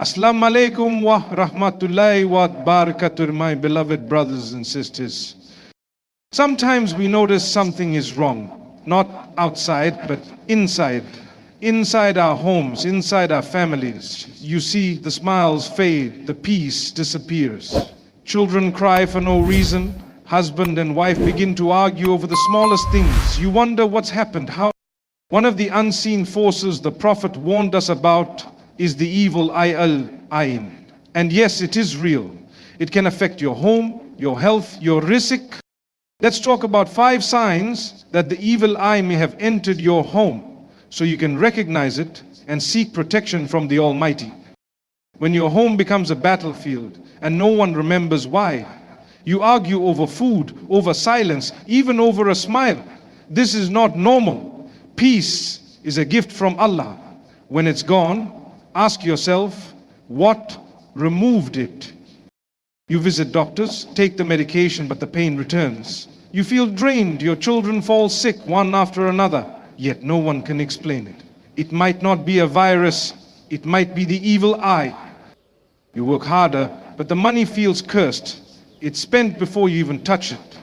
Assalamu alaikum wa rahmatullahi wa barakatuh, my beloved brothers and sisters. Sometimes we notice something is wrong, not outside, but inside. Inside our homes, inside our families. You see the smiles fade, the peace disappears. Children cry for no reason. Husband and wife begin to argue over the smallest things. You wonder what's happened. One of the unseen forces the Prophet warned us about is the evil eye al-ayn. And yes, it is real. It can affect your home, your health, your rizq. Let's talk about 5 signs that the evil eye may have entered your home, so you can recognize it and seek protection from the Almighty. When your home becomes a battlefield and no one remembers why, you argue over food, over silence, even over a smile. This is not normal. Peace is a gift from Allah. When it's gone, ask yourself, what removed it? You visit doctors, take the medication, but the pain returns. You feel drained, your children fall sick one after another, yet no one can explain it. It might not be a virus, it might be the evil eye. You work harder, but the money feels cursed. It's spent before you even touch it.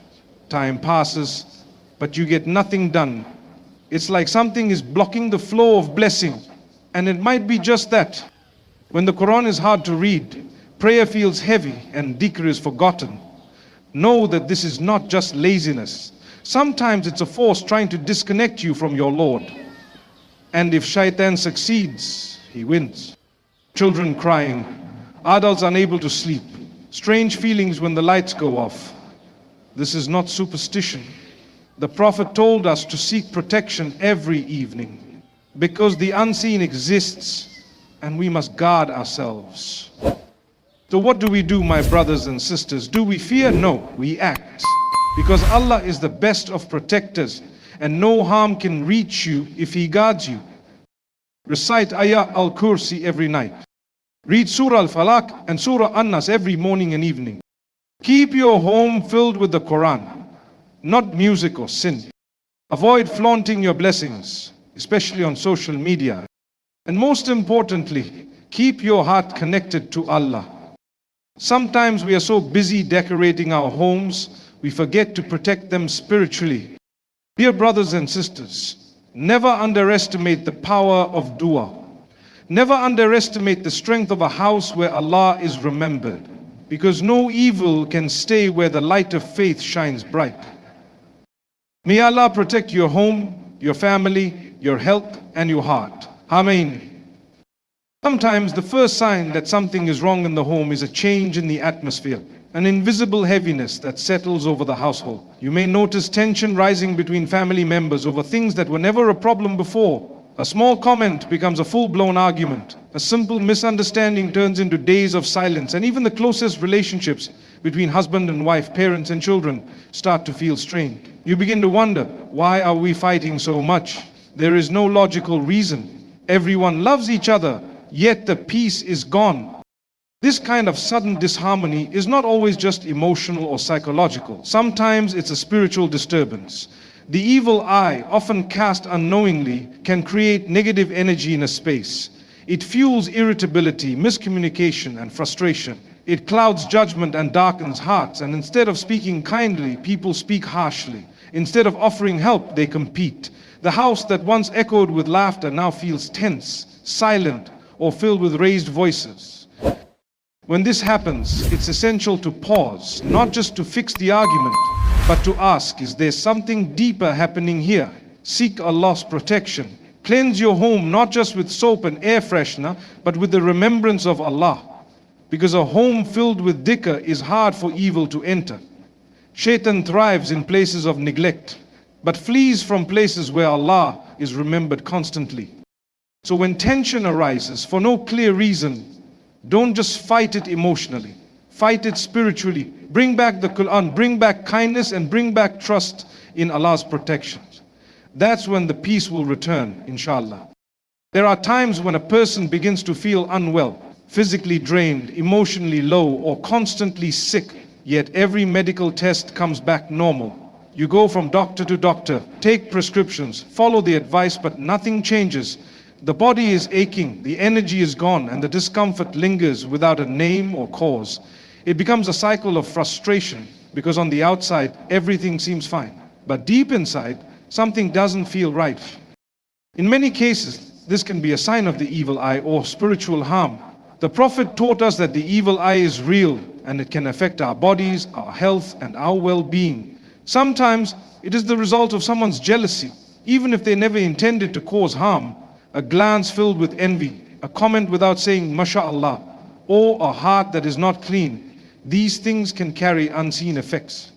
Time passes, but you get nothing done. It's like something is blocking the flow of blessing. And it might be just that. When the Quran is hard to read, prayer feels heavy and dhikr is forgotten. Know that this is not just laziness. Sometimes it's a force trying to disconnect you from your Lord. And if shaitan succeeds, he wins. Children crying, adults unable to sleep, strange feelings when the lights go off. This is not superstition. The Prophet told us to seek protection every evening, because the unseen exists and we must guard ourselves. So what do we do, my brothers and sisters? Do we fear? No, we act. Because Allah is the best of protectors and no harm can reach you if He guards you. Recite Ayah al-Kursi every night. Read Surah Al-Falaq and Surah An-Nas every morning and evening. Keep your home filled with the Quran, not music or sin. Avoid flaunting your blessings, especially on social media. And most importantly, keep your heart connected to Allah. Sometimes we are so busy decorating our homes, we forget to protect them spiritually. Dear brothers and sisters, never underestimate the power of dua. Never underestimate the strength of a house where Allah is remembered, because no evil can stay where the light of faith shines bright. May Allah protect your home, your family, your health, and your heart. Ameen. Sometimes the first sign that something is wrong in the home is a change in the atmosphere, an invisible heaviness that settles over the household. You may notice tension rising between family members over things that were never a problem before. A small comment becomes a full-blown argument. A simple misunderstanding turns into days of silence, and even the closest relationships between husband and wife, parents and children start to feel strained. You begin to wonder, why are we fighting so much? There is no logical reason. Everyone loves each other, yet the peace is gone. This kind of sudden disharmony is not always just emotional or psychological. Sometimes it's a spiritual disturbance. The evil eye, often cast unknowingly, can create negative energy in a space. It fuels irritability, miscommunication, and frustration. It clouds judgment and darkens hearts, and instead of speaking kindly, people speak harshly. Instead of offering help, they compete. The house that once echoed with laughter now feels tense, silent, or filled with raised voices. When this happens, it's essential to pause, not just to fix the argument, but to ask, is there something deeper happening here? Seek Allah's protection. Cleanse your home not just with soap and air freshener, but with the remembrance of Allah. Because a home filled with dhikr is hard for evil to enter. Shaitan thrives in places of neglect, but flees from places where Allah is remembered constantly. So when tension arises for no clear reason, don't just fight it emotionally. Fight it spiritually. Bring back the Qur'an, bring back kindness, and bring back trust in Allah's protection. That's when the peace will return, inshallah. There are times when a person begins to feel unwell, physically drained, emotionally low, or constantly sick, yet every medical test comes back normal. You go from doctor to doctor, take prescriptions, follow the advice, but nothing changes. The body is aching, the energy is gone, and the discomfort lingers without a name or cause. It becomes a cycle of frustration because on the outside, everything seems fine. But deep inside, something doesn't feel right. In many cases, this can be a sign of the evil eye or spiritual harm. The Prophet taught us that the evil eye is real and it can affect our bodies, our health, and our well-being. Sometimes it is the result of someone's jealousy, even if they never intended to cause harm. A glance filled with envy, a comment without saying MashaAllah, or a heart that is not clean. These things can carry unseen effects.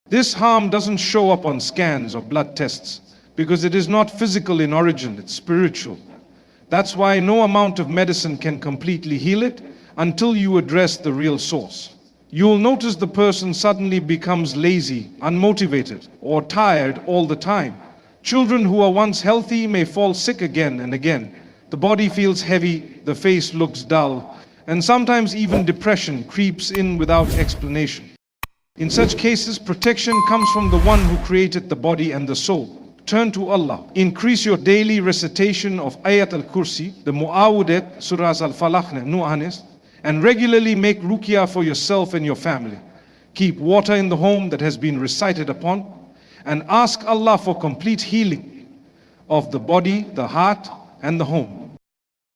This harm doesn't show up on scans or blood tests because it is not physical in origin, it's spiritual. That's why no amount of medicine can completely heal it until you address the real source. You'll notice the person suddenly becomes lazy, unmotivated, or tired all the time. Children who are once healthy may fall sick again and again. The body feels heavy, the face looks dull, and sometimes even depression creeps in without explanation. In such cases, protection comes from the one who created the body and the soul. Turn to Allah. Increase your daily recitation of Ayat al-Kursi, the Mu'awudat, Surahs al-Falaq, Nu'anis, and regularly make ruqya for yourself and your family. Keep water in the home that has been recited upon, and ask Allah for complete healing of the body, the heart, and the home.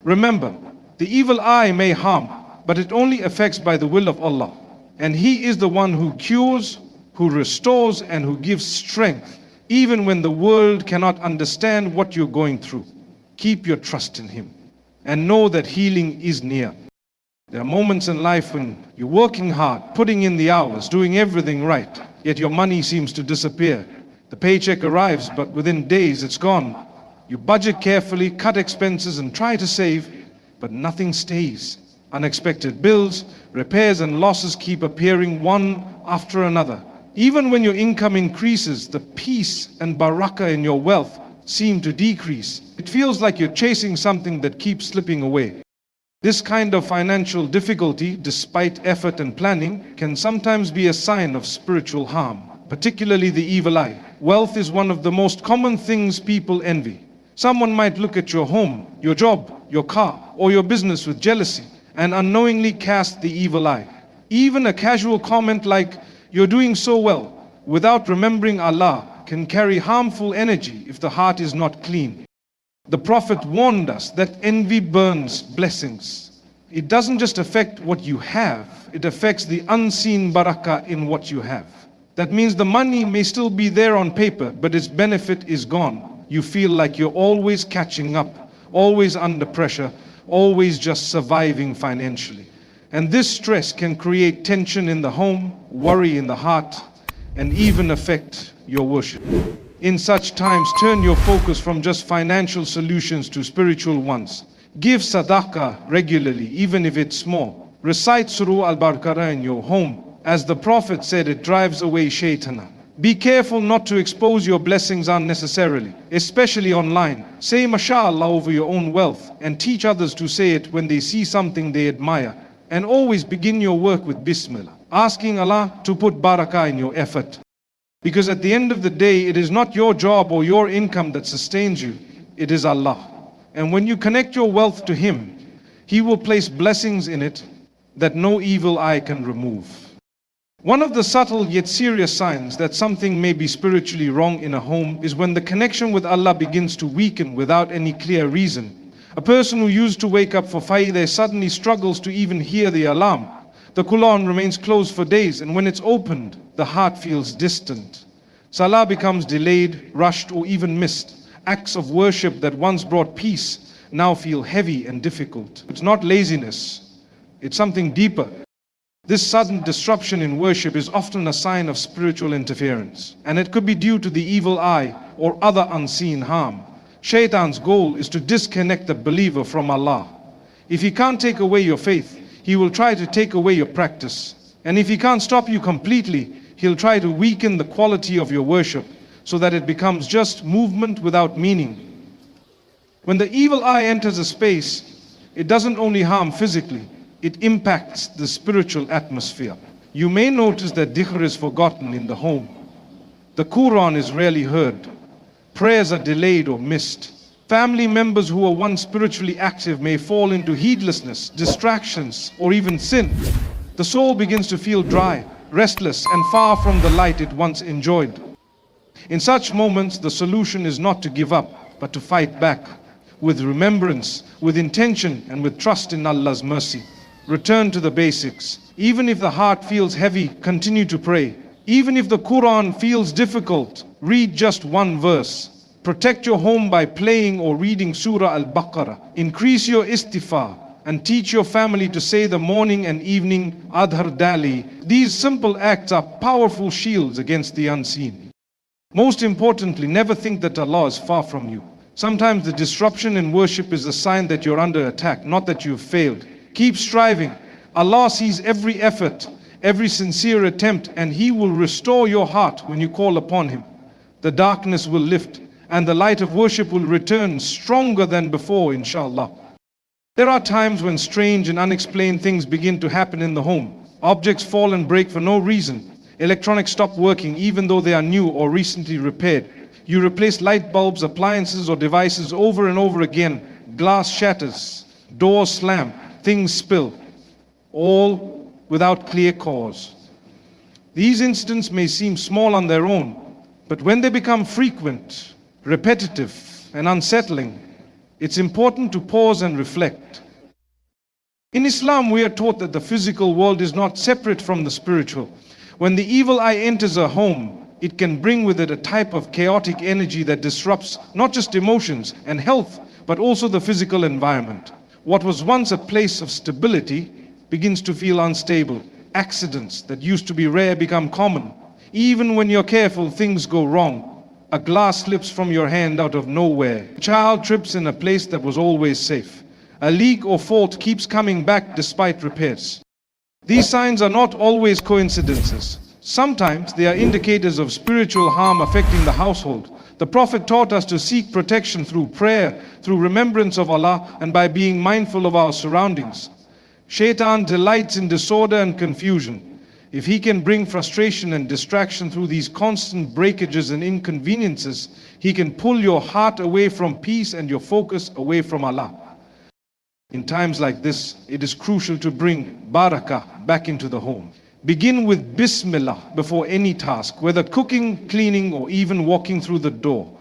Remember, the evil eye may harm, but it only affects by the will of Allah. And He is the one who cures, who restores, and who gives strength, even when the world cannot understand what you're going through. Keep your trust in Him, and know that healing is near. There are moments in life when you're working hard, putting in the hours, doing everything right, yet your money seems to disappear. The paycheck arrives, but within days it's gone. You budget carefully, cut expenses, and try to save, but nothing stays. Unexpected bills, repairs, and losses keep appearing one after another. Even when your income increases, the peace and barakah in your wealth seem to decrease. It feels like you're chasing something that keeps slipping away. This kind of financial difficulty, despite effort and planning, can sometimes be a sign of spiritual harm, particularly the evil eye. Wealth is one of the most common things people envy. Someone might look at your home, your job, your car, or your business with jealousy and unknowingly cast the evil eye. Even a casual comment like, "You're doing so well," without remembering Allah, can carry harmful energy if the heart is not clean. The Prophet warned us that envy burns blessings. It doesn't just affect what you have, it affects the unseen barakah in what you have. That means the money may still be there on paper, but its benefit is gone. You feel like you're always catching up, always under pressure, always just surviving financially. And this stress can create tension in the home, worry in the heart, and even affect your worship. In such times, turn your focus from just financial solutions to spiritual ones. Give sadaqah regularly, even if it's small. Recite Surah al-Barakah in your home. As the Prophet said, it drives away shaitan. Be careful not to expose your blessings unnecessarily, especially online. Say MashaAllah over your own wealth and teach others to say it when they see something they admire. And always begin your work with Bismillah, asking Allah to put barakah in your effort. Because at the end of the day, it is not your job or your income that sustains you, it is Allah. And when you connect your wealth to Him, He will place blessings in it that no evil eye can remove. One of the subtle yet serious signs that something may be spiritually wrong in a home is when the connection with Allah begins to weaken without any clear reason. A person who used to wake up for Fajr suddenly struggles to even hear the alarm. The Qur'an remains closed for days, and when it's opened, the heart feels distant. Salah becomes delayed, rushed, or even missed. Acts of worship that once brought peace now feel heavy and difficult. It's not laziness, it's something deeper. This sudden disruption in worship is often a sign of spiritual interference, and it could be due to the evil eye or other unseen harm. Shaitan's goal is to disconnect the believer from Allah. If he can't take away your faith, he will try to take away your practice. And if he can't stop you completely, he'll try to weaken the quality of your worship so that it becomes just movement without meaning. When the evil eye enters a space, it doesn't only harm physically, it impacts the spiritual atmosphere. You may notice that dhikr is forgotten in the home. The Qur'an is rarely heard. Prayers are delayed or missed. Family members who were once spiritually active may fall into heedlessness, distractions, or even sin. The soul begins to feel dry, restless, and far from the light it once enjoyed. In such moments, the solution is not to give up, but to fight back with remembrance, with intention, and with trust in Allah's mercy. Return to the basics. Even if the heart feels heavy, continue to pray. Even if the Qur'an feels difficult, read just one verse. Protect your home by playing or reading Surah Al-Baqarah. Increase your istighfar and teach your family to say the morning and evening Adhar Dali. These simple acts are powerful shields against the unseen. Most importantly, never think that Allah is far from you. Sometimes the disruption in worship is a sign that you're under attack, not that you've failed. Keep striving. Allah sees every effort, every sincere attempt, and He will restore your heart when you call upon Him. The darkness will lift, and the light of worship will return stronger than before, inshallah. There are times when strange and unexplained things begin to happen in the home. Objects fall and break for no reason. Electronics stop working even though they are new or recently repaired. You replace light bulbs, appliances, or devices over and over again. Glass shatters, doors slam, things spill, all without clear cause. These incidents may seem small on their own, but when they become frequent, repetitive, and unsettling, it's important to pause and reflect. In Islam, we are taught that the physical world is not separate from the spiritual. When the evil eye enters a home, it can bring with it a type of chaotic energy that disrupts not just emotions and health, but also the physical environment. What was once a place of stability begins to feel unstable. Accidents that used to be rare become common. Even when you're careful, things go wrong. A glass slips from your hand out of nowhere. A child trips in a place that was always safe. A leak or fault keeps coming back despite repairs. These signs are not always coincidences. Sometimes they are indicators of spiritual harm affecting the household. The Prophet taught us to seek protection through prayer, through remembrance of Allah, and by being mindful of our surroundings. Shaitan delights in disorder and confusion. If he can bring frustration and distraction through these constant breakages and inconveniences, he can pull your heart away from peace and your focus away from Allah. In times like this, it is crucial to bring Barakah back into the home. Begin with Bismillah before any task, whether cooking, cleaning, or even walking through the door.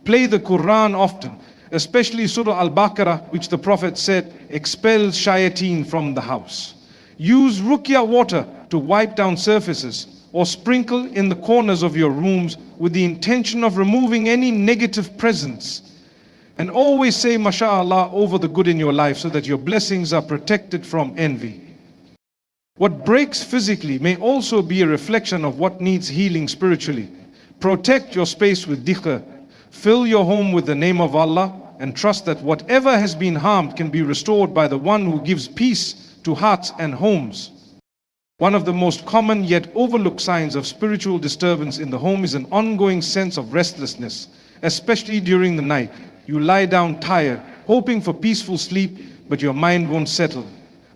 Play the Qur'an often, especially Surah Al-Baqarah, which the Prophet said expels shayateen from the house. Use Ruqya water to wipe down surfaces, or sprinkle in the corners of your rooms with the intention of removing any negative presence. And always say MashaAllah over the good in your life so that your blessings are protected from envy. What breaks physically may also be a reflection of what needs healing spiritually. Protect your space with dhikr. Fill your home with the name of Allah and trust that whatever has been harmed can be restored by the one who gives peace to hearts and homes. One of the most common yet overlooked signs of spiritual disturbance in the home is an ongoing sense of restlessness, especially during the night. You lie down tired, hoping for peaceful sleep, but your mind won't settle.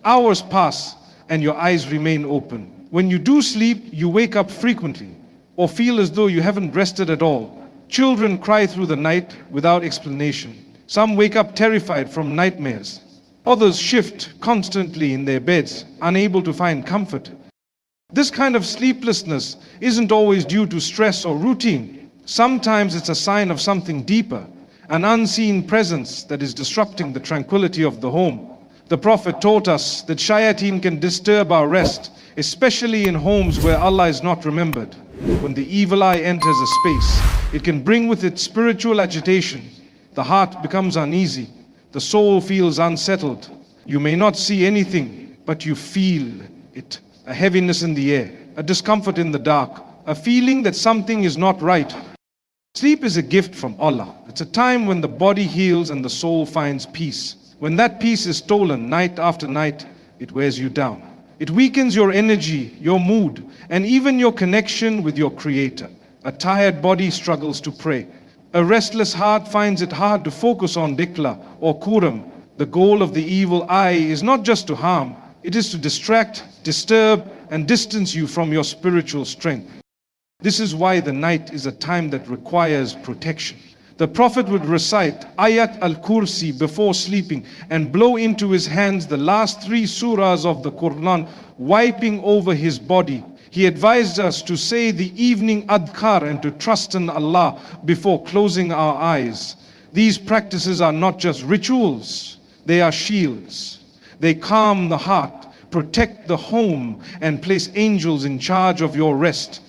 Hours pass and your eyes remain open. When you do sleep, you wake up frequently or feel as though you haven't rested at all. Children cry through the night without explanation. Some wake up terrified from nightmares. Others shift constantly in their beds, unable to find comfort. This kind of sleeplessness isn't always due to stress or routine. Sometimes it's a sign of something deeper, an unseen presence that is disrupting the tranquility of the home. The Prophet taught us that shayateen can disturb our rest, especially in homes where Allah is not remembered. When the evil eye enters a space, it can bring with it spiritual agitation. The heart becomes uneasy. The soul feels unsettled. You may not see anything, but you feel it. A heaviness in the air, a discomfort in the dark, a feeling that something is not right. Sleep is a gift from Allah. It's a time when the body heals and the soul finds peace. When that peace is stolen night after night, it wears you down. It weakens your energy, your mood, and even your connection with your Creator. A tired body struggles to pray. A restless heart finds it hard to focus on dhikr or Quran. The goal of the evil eye is not just to harm, it is to distract, disturb, and distance you from your spiritual strength. This is why the night is a time that requires protection. The Prophet would recite Ayat al-Kursi before sleeping and blow into his hands the last 3 surahs of the Qur'an, wiping over his body. He advised us to say the evening adhkar and to trust in Allah before closing our eyes. These practices are not just rituals, they are shields. They calm the heart, protect the home, and place angels in charge of your rest.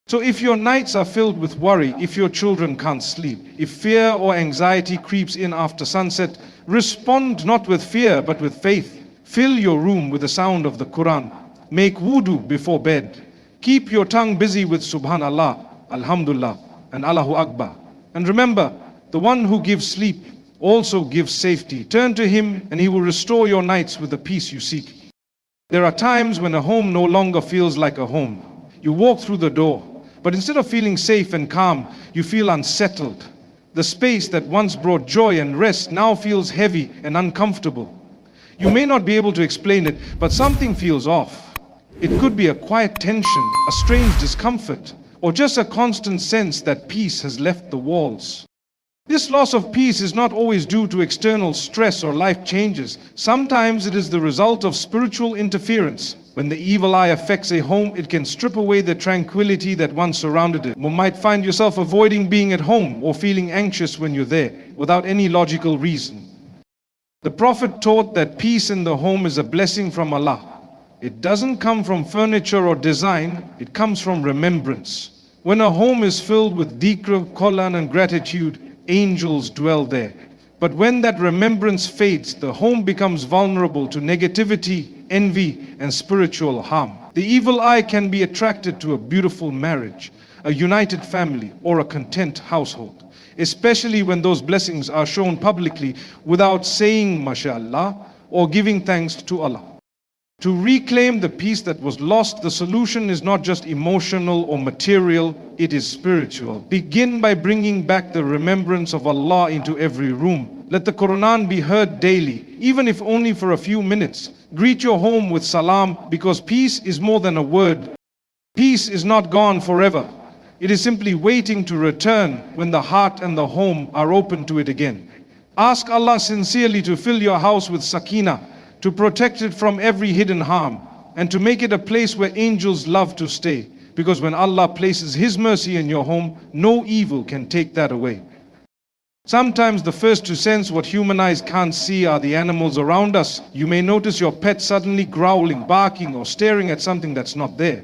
So if your nights are filled with worry, if your children can't sleep, if fear or anxiety creeps in after sunset, respond not with fear but with faith. Fill your room with the sound of the Quran. Make wudu before bed. Keep your tongue busy with Subhanallah, Alhamdulillah, and Allahu Akbar. And remember, the one who gives sleep also gives safety. Turn to him and he will restore your nights with the peace you seek. There are times when a home no longer feels like a home. You walk through the door, but instead of feeling safe and calm, you feel unsettled. The space that once brought joy and rest now feels heavy and uncomfortable. You may not be able to explain it, but something feels off. It could be a quiet tension, a strange discomfort, or just a constant sense that peace has left the walls. This loss of peace is not always due to external stress or life changes. Sometimes it is the result of spiritual interference. When the evil eye affects a home, it can strip away the tranquility that once surrounded it. You might find yourself avoiding being at home or feeling anxious when you're there, without any logical reason. The Prophet taught that peace in the home is a blessing from Allah. It doesn't come from furniture or design, it comes from remembrance. When a home is filled with dhikr, Qur'an and gratitude, angels dwell there. But when that remembrance fades, the home becomes vulnerable to negativity, envy, and spiritual harm. The evil eye can be attracted to a beautiful marriage, a united family, or a content household, especially when those blessings are shown publicly without saying mashallah or giving thanks to Allah. To reclaim the peace that was lost, the solution is not just emotional or material, it is spiritual. Begin by bringing back the remembrance of Allah into every room. Let the Quran be heard daily, even if only for a few minutes. Greet your home with salam, because peace is more than a word. Peace is not gone forever. It is simply waiting to return when the heart and the home are open to it again. Ask Allah sincerely to fill your house with sakina, to protect it from every hidden harm, and to make it a place where angels love to stay. Because when Allah places His mercy in your home, no evil can take that away. Sometimes the first to sense what human eyes can't see are the animals around us. You may notice your pet suddenly growling, barking, or staring at something that's not there.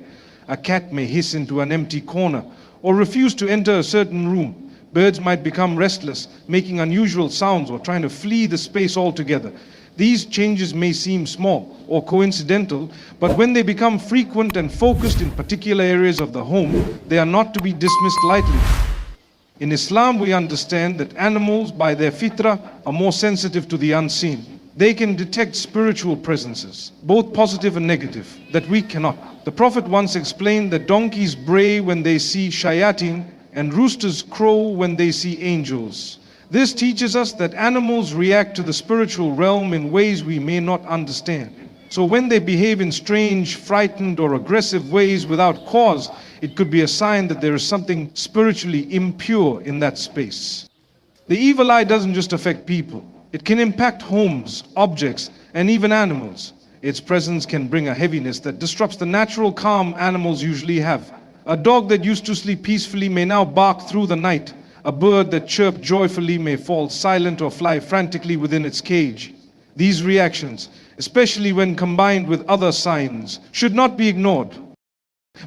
A cat may hiss into an empty corner, or refuse to enter a certain room. Birds might become restless, making unusual sounds or trying to flee the space altogether. These changes may seem small or coincidental, but when they become frequent and focused in particular areas of the home, they are not to be dismissed lightly. In Islam, we understand that animals, by their fitrah, are more sensitive to the unseen. They can detect spiritual presences, both positive and negative, that we cannot. The Prophet once explained that donkeys bray when they see shayateen and roosters crow when they see angels. This teaches us that animals react to the spiritual realm in ways we may not understand. So when they behave in strange, frightened, or aggressive ways without cause, it could be a sign that there is something spiritually impure in that space. The evil eye doesn't just affect people. It can impact homes, objects, and even animals. Its presence can bring a heaviness that disrupts the natural calm animals usually have. A dog that used to sleep peacefully may now bark through the night. A bird that chirped joyfully may fall silent or fly frantically within its cage. These reactions, especially when combined with other signs, should not be ignored.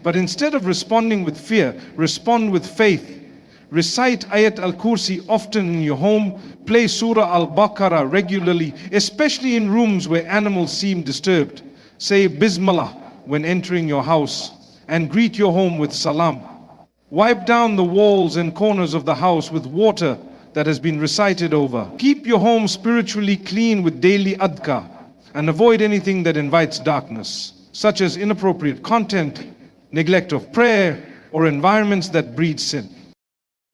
But instead of responding with fear, respond with faith. Recite Ayat al-Kursi often in your home. Play Surah al-Baqarah regularly, especially in rooms where animals seem disturbed. Say Bismillah when entering your house, and greet your home with salam. Wipe down the walls and corners of the house with water that has been recited over. Keep your home spiritually clean with daily adhkar, and avoid anything that invites darkness, such as inappropriate content, neglect of prayer, or environments that breed sin.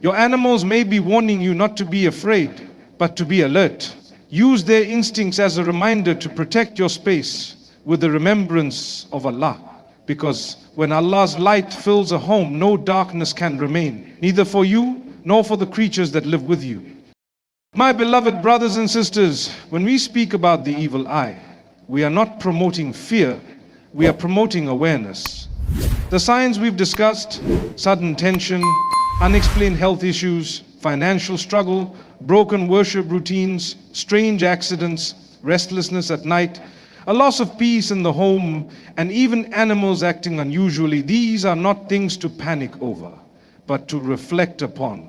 Your animals may be warning you not to be afraid, but to be alert. Use their instincts as a reminder to protect your space with the remembrance of Allah. Because when Allah's light fills a home, no darkness can remain, neither for you nor for the creatures that live with you. My beloved brothers and sisters, when we speak about the evil eye, we are not promoting fear, we are promoting awareness. The signs we've discussed, sudden tension, unexplained health issues, financial struggle, broken worship routines, strange accidents, restlessness at night, a loss of peace in the home, and even animals acting unusually, these are not things to panic over, but to reflect upon.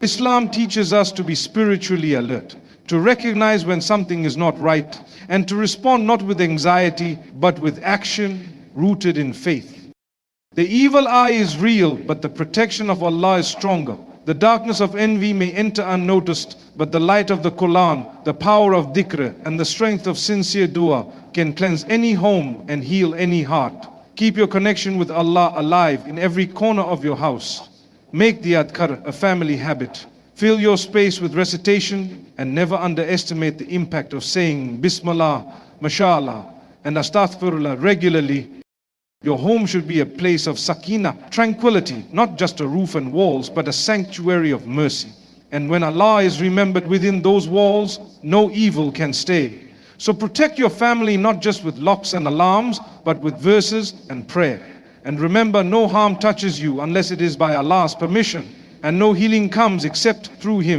Islam teaches us to be spiritually alert, to recognize when something is not right, and to respond not with anxiety, but with action rooted in faith. The evil eye is real, but the protection of Allah is stronger. The darkness of envy may enter unnoticed, but the light of the Quran, the power of dhikr, and the strength of sincere dua can cleanse any home and heal any heart. Keep your connection with Allah alive in every corner of your house. Make the adhkar a family habit. Fill your space with recitation and never underestimate the impact of saying Bismillah, Mashallah, and Astaghfirullah regularly. Your home should be a place of sakina, tranquility, not just a roof and walls, but a sanctuary of mercy. And when Allah is remembered within those walls, no evil can stay. So protect your family not just with locks and alarms, but with verses and prayer. And remember, no harm touches you unless it is by Allah's permission, and no healing comes except through Him.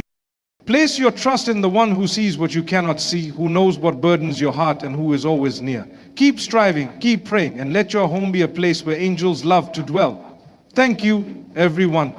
Place your trust in the one who sees what you cannot see, who knows what burdens your heart, and who is always near. Keep striving, keep praying, and let your home be a place where angels love to dwell. Thank you, everyone.